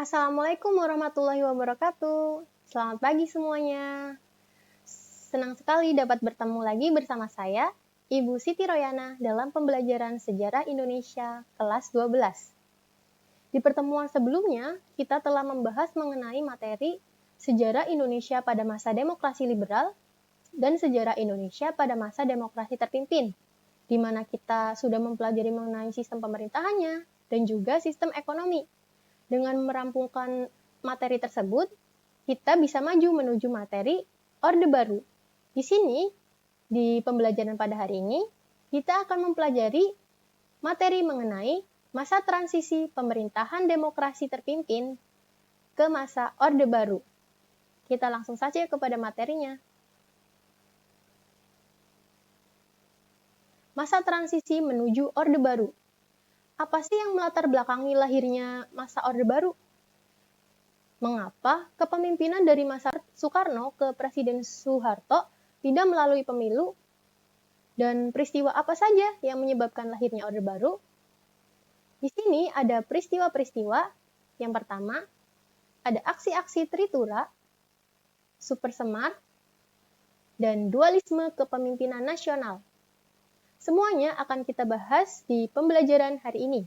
Assalamualaikum warahmatullahi wabarakatuh. Selamat pagi semuanya. Senang sekali dapat bertemu lagi bersama saya, Ibu Siti Royana, dalam pembelajaran Sejarah Indonesia kelas 12. Di pertemuan sebelumnya, kita telah membahas mengenai materi Sejarah Indonesia pada masa demokrasi liberal dan Sejarah Indonesia pada masa demokrasi terpimpin, di mana kita sudah mempelajari mengenai sistem pemerintahannya dan juga sistem ekonomi. Dengan merampungkan materi tersebut, kita bisa maju menuju materi Orde Baru. Di sini, di pembelajaran pada hari ini, kita akan mempelajari materi mengenai masa transisi pemerintahan demokrasi terpimpin ke masa Orde Baru. Kita langsung saja kepada materinya. Masa transisi menuju Orde Baru. Apa sih yang melatar belakangi lahirnya masa Orde Baru? Mengapa kepemimpinan dari masa Soekarno ke Presiden Soeharto tidak melalui pemilu? Dan peristiwa apa saja yang menyebabkan lahirnya Orde Baru? Di sini ada peristiwa-peristiwa. Yang pertama, ada aksi-aksi Tritura, Super Semar, dan dualisme kepemimpinan nasional. Semuanya akan kita bahas di pembelajaran hari ini.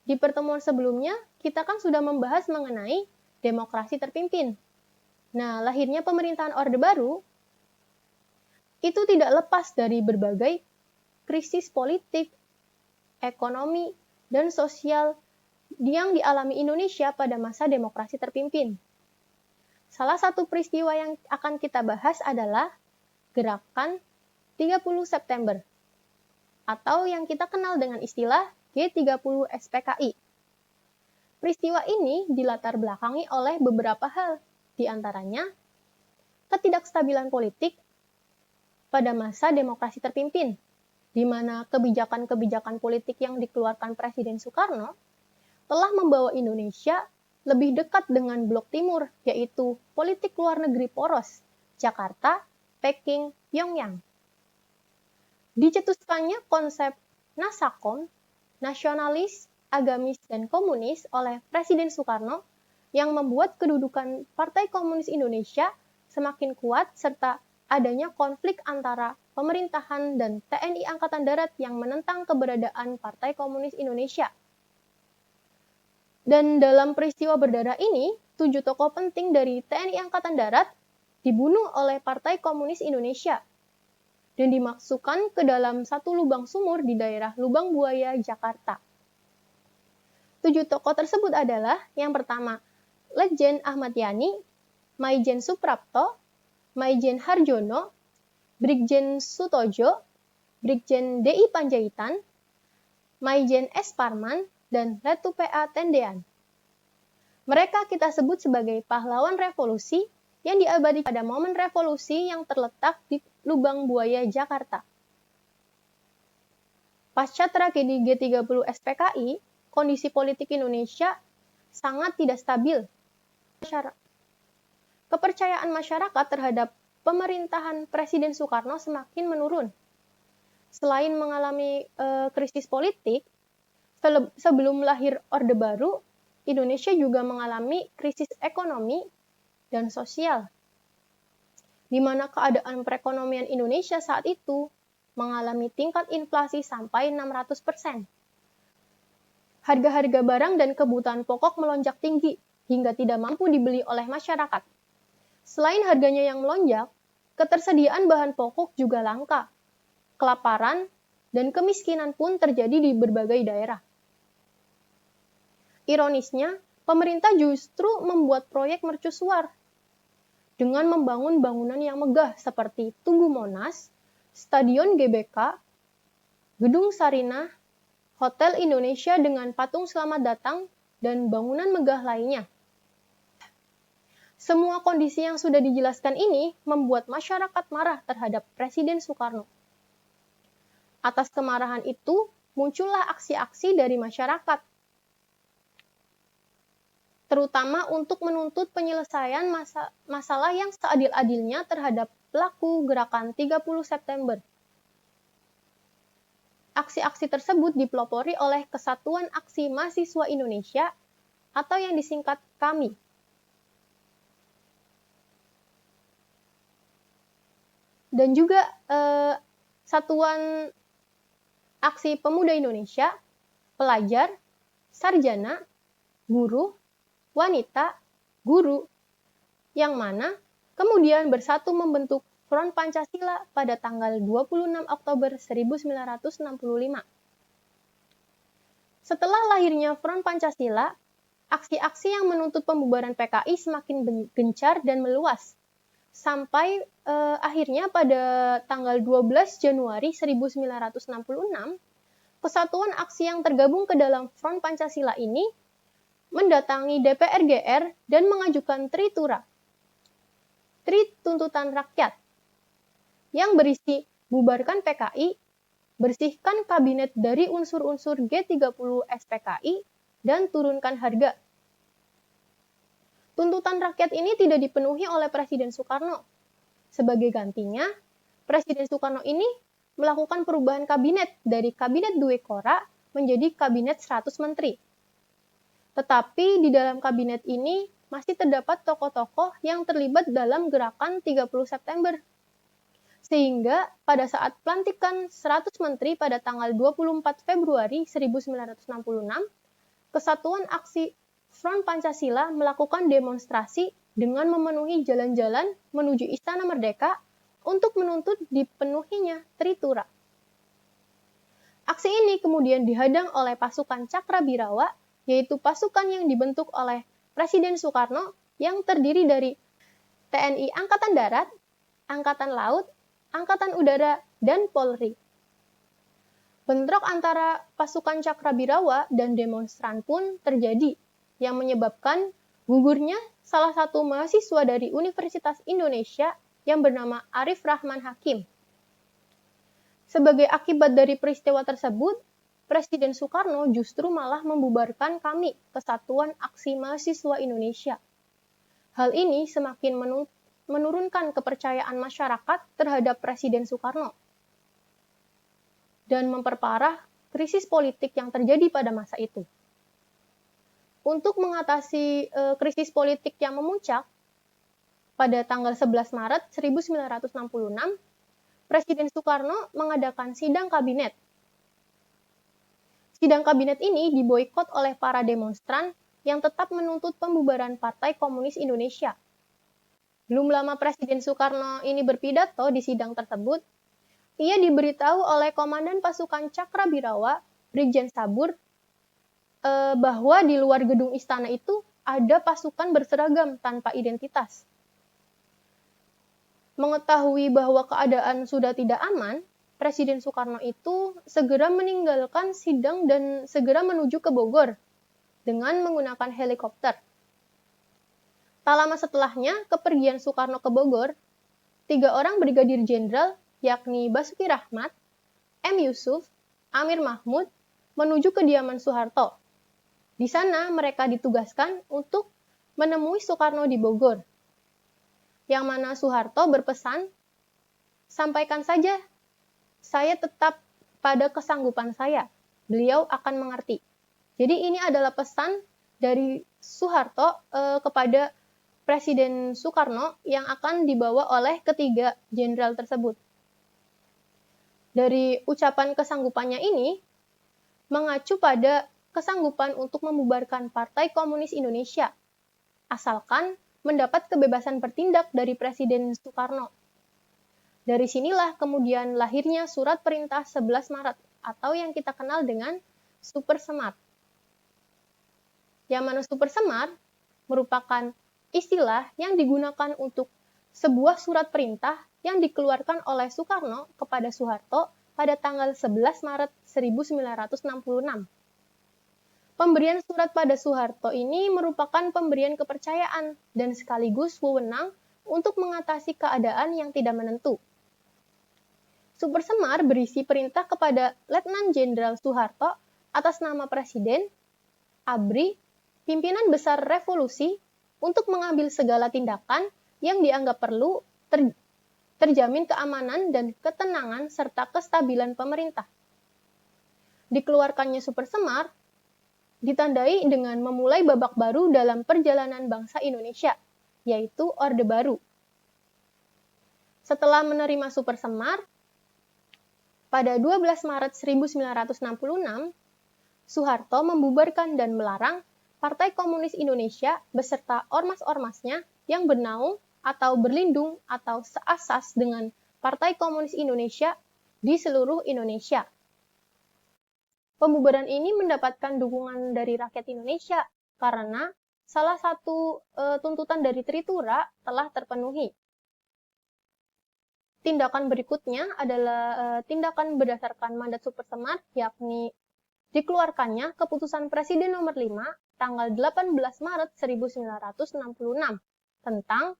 Di pertemuan sebelumnya, kita kan sudah membahas mengenai demokrasi terpimpin. Nah, lahirnya pemerintahan Orde Baru itu tidak lepas dari berbagai krisis politik, ekonomi, dan sosial yang dialami Indonesia pada masa demokrasi terpimpin. Salah satu peristiwa yang akan kita bahas adalah gerakan 30 September atau yang kita kenal dengan istilah G30 SPKI. Peristiwa ini dilatar belakangi oleh beberapa hal, di antaranya ketidakstabilan politik pada masa demokrasi terpimpin, di mana kebijakan-kebijakan politik yang dikeluarkan Presiden Soekarno telah membawa Indonesia lebih dekat dengan blok timur, yaitu politik luar negeri poros, Jakarta, Peking, Pyongyang. Dicetuskannya konsep Nasakom, nasionalis, agamis, dan komunis oleh Presiden Soekarno yang membuat kedudukan Partai Komunis Indonesia semakin kuat serta adanya konflik antara pemerintahan dan TNI Angkatan Darat yang menentang keberadaan Partai Komunis Indonesia. Dan dalam peristiwa berdarah ini, 7 tokoh penting dari TNI Angkatan Darat dibunuh oleh Partai Komunis Indonesia dan dimasukkan ke dalam satu lubang sumur di daerah Lubang Buaya, Jakarta. 7 tokoh tersebut adalah yang pertama, Letjen Ahmad Yani, Maijen Suprapto, Maijen Harjono, Brigjen Sutojo, Brigjen DI Panjaitan, Maijen S. Parman, dan Letu PA Tendean. Mereka kita sebut sebagai pahlawan revolusi yang diabadikan pada momen revolusi yang terletak di Lubang Buaya, Jakarta. Pasca tragedi G30 SPKI, kondisi politik Indonesia sangat tidak stabil. Kepercayaan masyarakat terhadap pemerintahan Presiden Soekarno semakin menurun. Selain mengalami krisis politik, sebelum lahir Orde Baru, Indonesia juga mengalami krisis ekonomi dan sosial, di mana keadaan perekonomian Indonesia saat itu mengalami tingkat inflasi sampai 600%. Harga-harga barang dan kebutuhan pokok melonjak tinggi hingga tidak mampu dibeli oleh masyarakat. Selain harganya yang melonjak, ketersediaan bahan pokok juga langka. Kelaparan dan kemiskinan pun terjadi di berbagai daerah. Ironisnya, pemerintah justru membuat proyek mercusuar dengan membangun bangunan yang megah seperti Tugu Monas, Stadion GBK, Gedung Sarinah, Hotel Indonesia dengan patung selamat datang, dan bangunan megah lainnya. Semua kondisi yang sudah dijelaskan ini membuat masyarakat marah terhadap Presiden Soekarno. Atas kemarahan itu, muncullah aksi-aksi dari masyarakat, terutama untuk menuntut penyelesaian masalah yang seadil-adilnya terhadap pelaku gerakan 30 September. Aksi-aksi tersebut dipelopori oleh Kesatuan Aksi Mahasiswa Indonesia atau yang disingkat KAMI. Dan juga Satuan Aksi Pemuda Indonesia, pelajar, sarjana, buruh, wanita, guru, yang mana kemudian bersatu membentuk Front Pancasila pada tanggal 26 Oktober 1965. Setelah lahirnya Front Pancasila, aksi-aksi yang menuntut pembubaran PKI semakin gencar dan meluas, sampai akhirnya pada tanggal 12 Januari 1966, Kesatuan Aksi yang tergabung ke dalam Front Pancasila ini mendatangi DPR GR dan mengajukan Tri Tuntutan Rakyat, yang berisi bubarkan PKI, bersihkan kabinet dari unsur-unsur G30 SPKI, dan turunkan harga. Tuntutan rakyat ini tidak dipenuhi oleh Presiden Soekarno. Sebagai gantinya, Presiden Soekarno ini melakukan perubahan kabinet dari Kabinet Dwi Kora menjadi Kabinet 100 Menteri. Tetapi di dalam kabinet ini masih terdapat tokoh-tokoh yang terlibat dalam gerakan 30 September. Sehingga pada saat pelantikan 100 Menteri pada tanggal 24 Februari 1966, Kesatuan Aksi Front Pancasila melakukan demonstrasi dengan memenuhi jalan-jalan menuju Istana Merdeka untuk menuntut dipenuhinya Tritura. Aksi ini kemudian dihadang oleh pasukan Cakrabirawa, yaitu pasukan yang dibentuk oleh Presiden Soekarno yang terdiri dari TNI Angkatan Darat, Angkatan Laut, Angkatan Udara, dan Polri. Bentrok antara pasukan Cakrabirawa dan demonstran pun terjadi, yang menyebabkan gugurnya salah satu mahasiswa dari Universitas Indonesia yang bernama Arif Rahman Hakim. Sebagai akibat dari peristiwa tersebut, Presiden Soekarno justru malah membubarkan KAMI, Kesatuan Aksi Mahasiswa Indonesia. Hal ini semakin menurunkan kepercayaan masyarakat terhadap Presiden Soekarno dan memperparah krisis politik yang terjadi pada masa itu. Untuk mengatasi krisis politik yang memuncak, pada tanggal 11 Maret 1966, Presiden Soekarno mengadakan sidang kabinet. Sidang kabinet ini diboikot oleh para demonstran yang tetap menuntut pembubaran Partai Komunis Indonesia. Belum lama Presiden Soekarno ini berpidato di sidang tersebut, ia diberitahu oleh Komandan Pasukan Cakrabirawa, Brigjen Sabur, bahwa di luar gedung istana itu ada pasukan berseragam tanpa identitas. Mengetahui bahwa keadaan sudah tidak aman, Presiden Soekarno itu segera meninggalkan sidang dan segera menuju ke Bogor dengan menggunakan helikopter. Tak lama setelahnya, kepergian Soekarno ke Bogor, 3 orang Brigadir Jenderal, yakni Basuki Rahmat, M. Yusuf, Amir Mahmud, menuju kediaman Soeharto. Di sana mereka ditugaskan untuk menemui Soekarno di Bogor, yang mana Soeharto berpesan, "Sampaikan saja, saya tetap pada kesanggupan saya. Beliau akan mengerti." Jadi ini adalah pesan dari Soeharto kepada Presiden Soekarno yang akan dibawa oleh ketiga jenderal tersebut. Dari ucapan kesanggupannya ini, mengacu pada kesanggupan untuk membubarkan Partai Komunis Indonesia, asalkan mendapat kebebasan bertindak dari Presiden Soekarno. Dari sinilah kemudian lahirnya Surat Perintah 11 Maret atau yang kita kenal dengan Super Semar. Yang mana Super Semar merupakan istilah yang digunakan untuk sebuah surat perintah yang dikeluarkan oleh Soekarno kepada Soeharto pada tanggal 11 Maret 1966. Pemberian surat pada Soeharto ini merupakan pemberian kepercayaan dan sekaligus wewenang untuk mengatasi keadaan yang tidak menentu. Super Semar berisi perintah kepada Letnan Jenderal Soeharto atas nama Presiden, ABRI, pimpinan besar revolusi untuk mengambil segala tindakan yang dianggap perlu terjamin keamanan dan ketenangan serta kestabilan pemerintah. Dikeluarkannya Super Semar ditandai dengan memulai babak baru dalam perjalanan bangsa Indonesia, yaitu Orde Baru. Setelah menerima Super Semar, pada 12 Maret 1966, Soeharto membubarkan dan melarang Partai Komunis Indonesia beserta ormas-ormasnya yang bernaung atau berlindung atau seasas dengan Partai Komunis Indonesia di seluruh Indonesia. Pembubaran ini mendapatkan dukungan dari rakyat Indonesia karena salah satu tuntutan dari Tritura telah terpenuhi. Tindakan berikutnya adalah tindakan berdasarkan mandat Super Semar, yakni dikeluarkannya Keputusan Presiden Nomor 5 tanggal 18 Maret 1966 tentang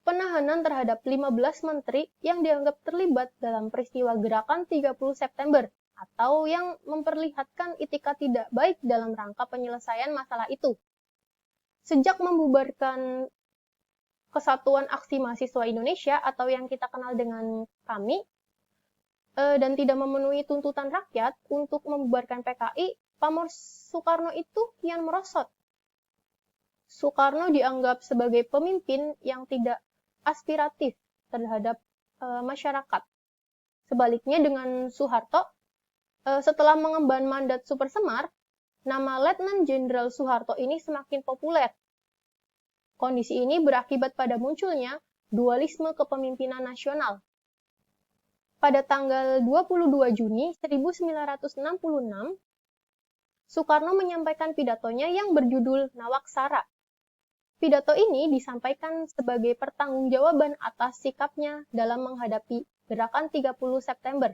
penahanan terhadap 15 menteri yang dianggap terlibat dalam peristiwa Gerakan 30 September atau yang memperlihatkan itikat tidak baik dalam rangka penyelesaian masalah itu. Sejak membubarkan Kesatuan Aksi Mahasiswa Indonesia atau yang kita kenal dengan KAMI, dan tidak memenuhi tuntutan rakyat untuk membubarkan PKI, pamor Soekarno itu kian merosot. Soekarno dianggap sebagai pemimpin yang tidak aspiratif terhadap masyarakat. Sebaliknya dengan Soeharto, setelah mengemban mandat Super Semar, nama Letnan Jenderal Soeharto ini semakin populer. Kondisi ini berakibat pada munculnya dualisme kepemimpinan nasional. Pada tanggal 22 Juni 1966, Soekarno menyampaikan pidatonya yang berjudul Nawaksara. Pidato ini disampaikan sebagai pertanggungjawaban atas sikapnya dalam menghadapi Gerakan 30 September.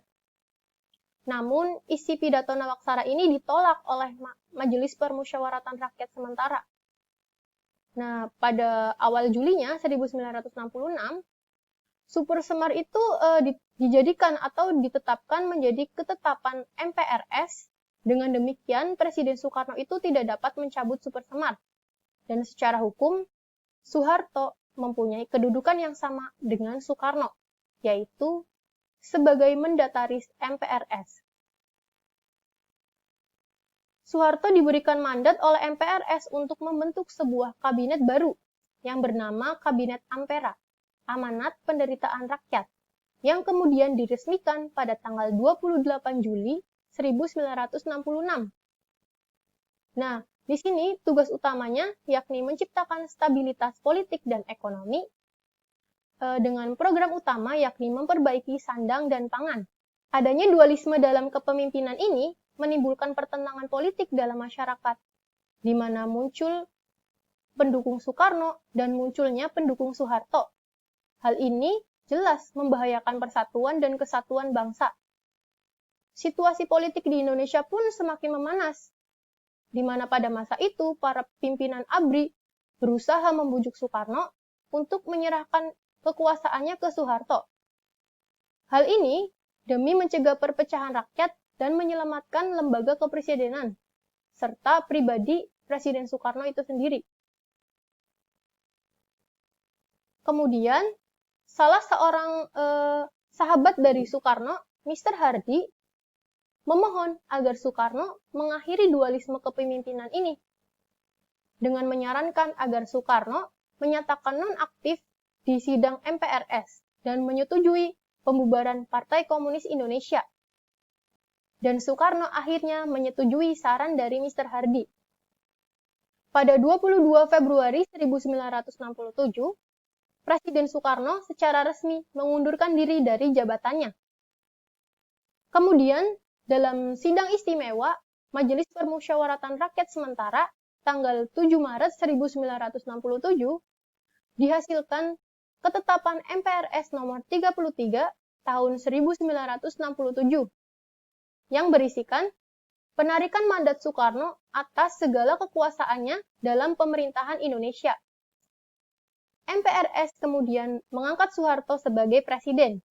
Namun, isi pidato Nawaksara ini ditolak oleh Majelis Permusyawaratan Rakyat Sementara. Nah, pada awal Julinya 1966, Super Semar itu dijadikan atau ditetapkan menjadi ketetapan MPRS. Dengan demikian, Presiden Soekarno itu tidak dapat mencabut Super Semar. Dan secara hukum, Soeharto mempunyai kedudukan yang sama dengan Soekarno, yaitu sebagai mendataris MPRS. Soeharto diberikan mandat oleh MPRS untuk membentuk sebuah kabinet baru yang bernama Kabinet Ampera, Amanat Penderitaan Rakyat, yang kemudian diresmikan pada tanggal 28 Juli 1966. Nah, di sini tugas utamanya yakni menciptakan stabilitas politik dan ekonomi dengan program utama yakni memperbaiki sandang dan pangan. Adanya dualisme dalam kepemimpinan ini menimbulkan pertentangan politik dalam masyarakat, di mana muncul pendukung Soekarno dan munculnya pendukung Soeharto. Hal ini jelas membahayakan persatuan dan kesatuan bangsa. Situasi politik di Indonesia pun semakin memanas, di mana pada masa itu para pimpinan ABRI berusaha membujuk Soekarno untuk menyerahkan kekuasaannya ke Soeharto. Hal ini demi mencegah perpecahan rakyat dan menyelamatkan lembaga kepresidenan, serta pribadi Presiden Soekarno itu sendiri. Kemudian, salah seorang sahabat dari Soekarno, Mr. Hardy, memohon agar Soekarno mengakhiri dualisme kepemimpinan ini, dengan menyarankan agar Soekarno menyatakan nonaktif di sidang MPRS dan menyetujui pembubaran Partai Komunis Indonesia. Dan Soekarno akhirnya menyetujui saran dari Mr. Hardy. Pada 22 Februari 1967, Presiden Soekarno secara resmi mengundurkan diri dari jabatannya. Kemudian, dalam sidang istimewa Majelis Permusyawaratan Rakyat Sementara tanggal 7 Maret 1967, dihasilkan Ketetapan MPRS nomor 33 tahun 1967 yang berisikan penarikan mandat Soekarno atas segala kekuasaannya dalam pemerintahan Indonesia. MPRS kemudian mengangkat Soeharto sebagai presiden,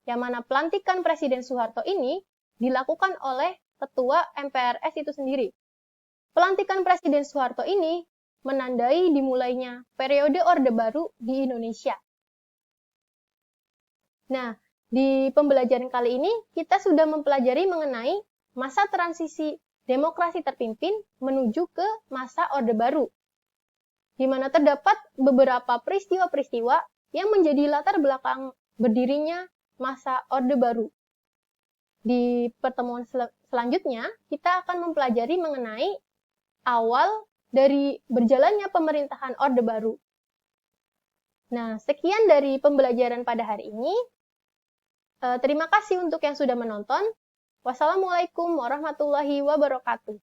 yang mana pelantikan Presiden Soeharto ini dilakukan oleh Ketua MPRS itu sendiri. Pelantikan Presiden Soeharto ini menandai dimulainya periode Orde Baru di Indonesia. Nah, di pembelajaran kali ini kita sudah mempelajari mengenai masa transisi demokrasi terpimpin menuju ke masa Orde Baru, di mana terdapat beberapa peristiwa-peristiwa yang menjadi latar belakang berdirinya masa Orde Baru. Di pertemuan selanjutnya, kita akan mempelajari mengenai awal dari berjalannya pemerintahan Orde Baru. Nah, sekian dari pembelajaran pada hari ini. Terima kasih untuk yang sudah menonton. Wassalamualaikum warahmatullahi wabarakatuh.